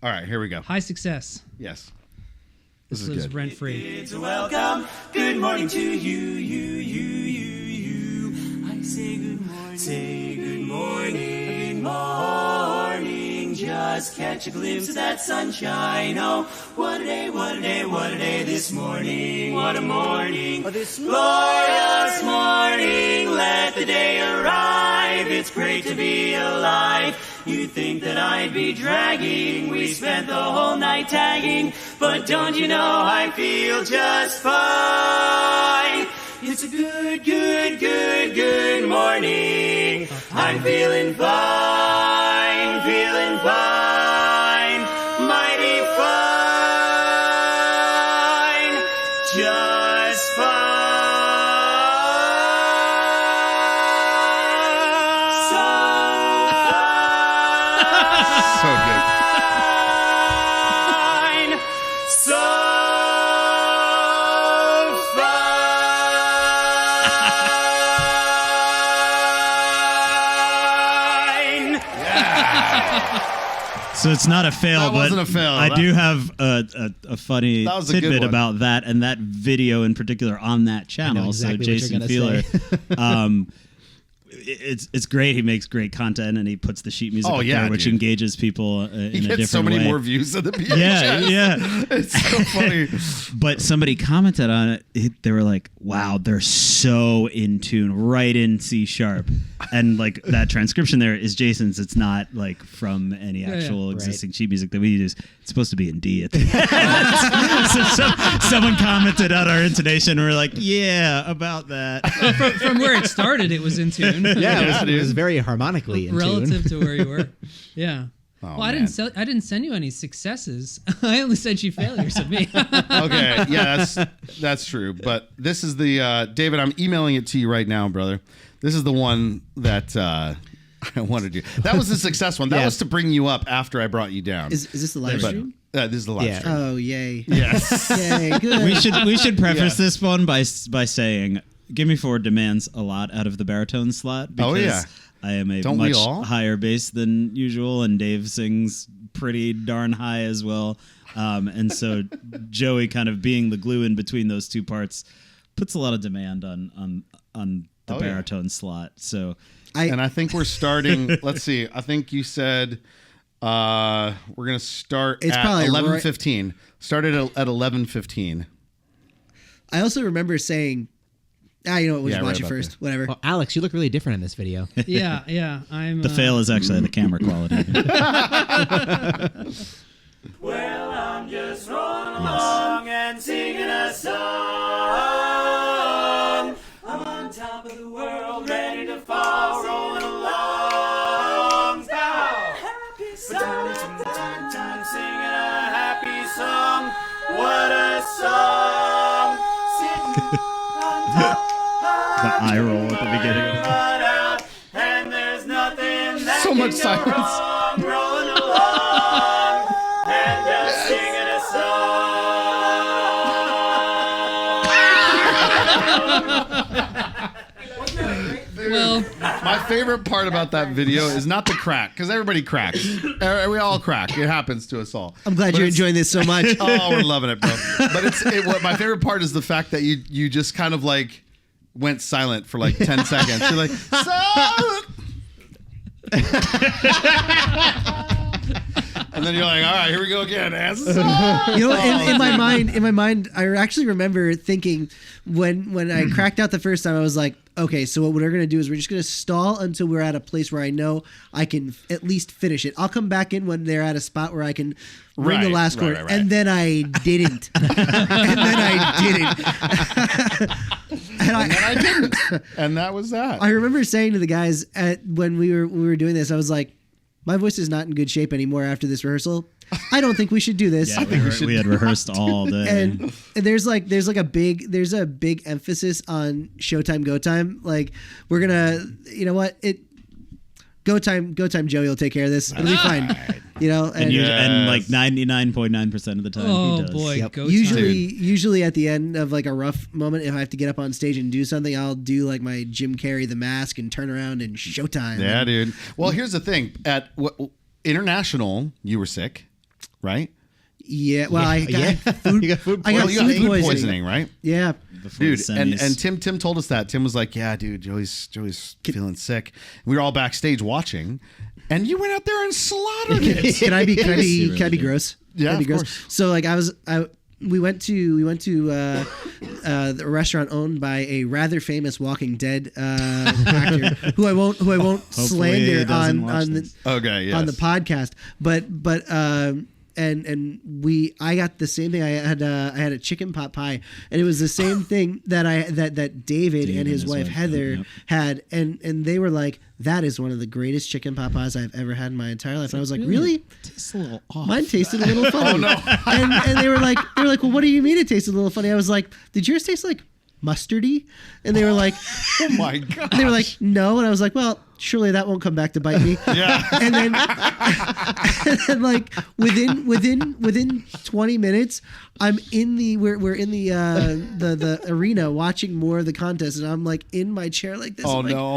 All right, here we go. High success. Yes. This is lives good. rent free. It's a welcome. Good morning to you. I say good morning. Say good morning. Good morning. Just catch a glimpse of that sunshine. Oh, what a day, what a day, what a day this morning. What a morning. Oh, this glorious morning. Let the day arrive. It's great to be alive. You'd think that I'd be dragging. We spent the whole night tagging. But don't you know I feel just fine. It's a good morning. I'm feeling fine, mighty fine, just fine. So good. So fine. So it's not a fail, That wasn't a fail. I do have a funny That was a good tidbit one. about that and that video in particular on that channel. exactly So what Jason you're Feeler, it's great. He makes great content and he puts the sheet music Oh, up yeah, there, which dude. engages people in He a different gets so many way. more views than the VHS. Yeah. It's so funny. But somebody commented on it. They were like, "Wow, they're so in tune, right in C#." And like that transcription there is Jason's. It's not like from any actual existing sheet music that we use. It's supposed to be in D at the end. So someone commented on our intonation. And we're like, "Yeah, about that." From where it started, it was in tune. Yeah, it dude. was very harmonically in Relative tune. to where you were. Yeah. Oh, Well, I man. didn't send you any successes. I only sent you failures of me. Okay, yeah, that's true. But this is the David. I'm emailing it to you right now, brother. This is the one that I wanted you. That was the success one. That was to bring you up after I brought you down. Is this the live But, stream? this is the live Yeah. stream. Oh, yay. Yes. Yay, good. We should preface Yeah. this one by saying, "Gimme Four" demands a lot out of the baritone slot because Oh, yeah. I am a Don't we much all? higher bass than usual, and Dave sings pretty darn high as well. And so Joey, kind of being the glue in between those two parts, puts a lot of demand on the Oh, yeah. baritone slot. So And I think we're starting. Let's see. I think you said we're gonna start It's at probably 11:15. Started at 11:15. I also remember saying, you know what, we'll Yeah, just right watch it about first. there. Whatever. Well, Alex, you look really different in this video. Yeah. I'm the fail is actually the camera quality. Well, I'm just rolling along and singing a song. I'm on top of the world, ready to fall, rolling along. Happy song, singing a happy song. What a song! Sitting on top The eye roll at the beginning. out, and there's nothing that So can much go silence. wrong. Rolling along and just singing a song. well, My favorite part about that video is not the crack, because everybody cracks. We all crack. It happens to us all. I'm glad But you're it's- enjoying this so much. Oh, we're loving it, bro. But what my favorite part is the fact that you just kind of like went silent for like 10 seconds. You're like, silent. And then you're like, all right, here we go again. You know, in my mind, I actually remember thinking when I cracked out the first time, I was like, okay, so what we're going to do is we're just going to stall until we're at a place where I know I can at least finish it. I'll come back in when they're at a spot where I can ring the last chord. right. And then I didn't. And then I didn't. And I didn't. And that was that. I remember saying to the guys when we were doing this, I was like, my voice is not in good shape anymore after this rehearsal. I don't think we should do this. Yeah, we had rehearsed all day. And there's a big emphasis on showtime, go time. Like, we're gonna, you know what, go time, Joey will take care of this. It'll be fine. You know, and like 99.9% of the time oh he does. boy, Yep. go time. usually at the end of like a rough moment, if I have to get up on stage and do something, I'll do like my Jim Carrey, the mask, and turn around and showtime. Yeah, dude. Well, here's the thing. At international, you were sick, right? Yeah. Well, I got Yeah. food. You got food I got Well, you got food food poisoning. poisoning, right? Yeah. Before the Dude, and semis. Tim told us that. Tim was like, "Yeah, dude, Joey's feeling sick." We were all backstage watching, and you went out there and slaughtered it. Can I be really gross? Yeah, Can I be of gross? course. So like we went to the restaurant owned by a rather famous Walking Dead actor who I won't slander he doesn't watch on the this. Okay, yes. on the podcast, but I got the same thing. I had a chicken pot pie, and it was the same thing that David and his wife Heather yep. had, and they were like, that is one of the greatest chicken pot pies I've ever had in my entire life. And I was like, really? Tastes a little off. Mine tasted a little funny. And they were like, well, what do you mean it tasted a little funny? I was like, did yours taste like mustardy? And they were like, Oh my god. they were like, no. And I was like, well, surely that won't come back to bite me. Yeah. And then, like within 20 minutes, I'm in we're in the arena watching more of the contest, and I'm like in my chair like this. Oh I'm like, no.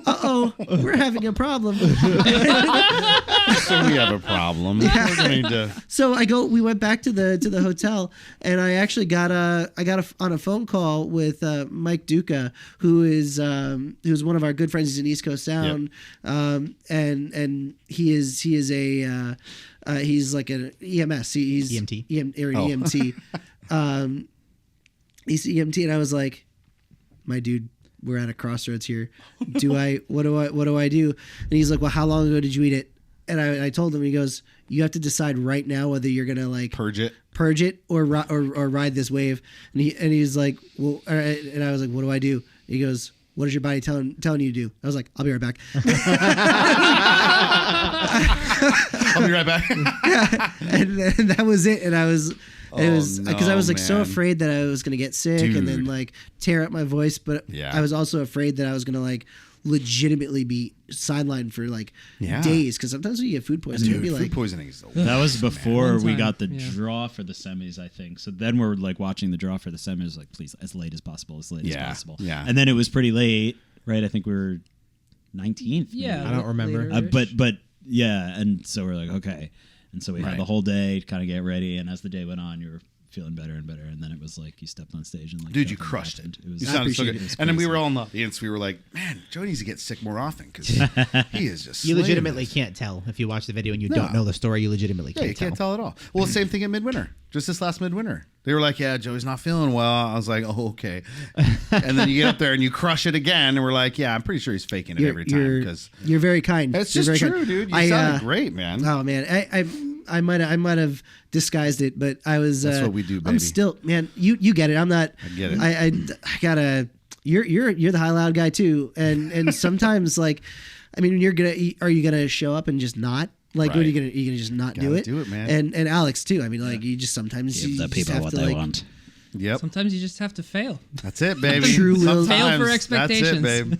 Uh-oh, we're having a problem. So we have a problem. We're going to. So we went back to the hotel, and I actually got on a phone call with Mike Duca, who's one of our good friends. He's in East Coast Sound, and he's like an EMS. He's EMT. EMT. He's EMT, and I was like, my dude, we're at a crossroads here. What do I do? And he's like, well, how long ago did you eat it? And I told him. He goes, you have to decide right now whether you're gonna like Purge it or ride this wave. And he's like, well, all right. And I was like, what do I do? He goes, what is your body telling you to do? I was like, I'll be right back. I'll be right back. and that was it. And it was because I was like so man. afraid that I was gonna get sick and then Dude. like tear up my voice, but Yeah. I was also afraid that I was gonna like legitimately be sidelined for like days, because sometimes when you get food poisoning, it'd Dude, be food like, poisoning is the That was before One we time, got the yeah. draw for the semis, I think. So then we're like watching the draw for the semis, like, please, as late as possible, as possible. Yeah. And then it was pretty late, right? I think we were 19th. Yeah, maybe. I don't remember. later-ish. But yeah, and so we're like, okay. And so we Right. had the whole day to kind of get ready, and as the day went on, you were feeling better and better, and then it was like you stepped on stage and like, Dude, you nothing crushed happened. it. It was, You sounded so appreciate good. it. And then we crazy. were all in the audience. We were like, man, Joey needs to get sick more often because he is just. You slaying legitimately this. can't tell if you watch the video and you No. don't know the story. You legitimately Yeah, you can't can't tell at all. Well, same thing at Midwinter. Just this last Midwinter. They were like, yeah, Joey's not feeling well. I was like, oh, okay. And then you get up there and you crush it again. And we're like, yeah, I'm pretty sure he's faking it every time. Because you're very kind. it's You're just very true, kind. dude. You sounded great, man. Oh man, I might have disguised it, but I was. That's what we do, baby. I'm still, man. You get it. I'm not. I get it. I gotta. You're the high loud guy too, and sometimes like, I mean, are you gonna show up and just not? Like, what are you Right. gonna just not Gotta do it? do it, man. And Alex too. I mean, like you just sometimes give you the just people have what to, they like, want. Yep. Sometimes you just have to fail. That's it, baby. True will. Sometimes Fail for That's it, expectations. babe.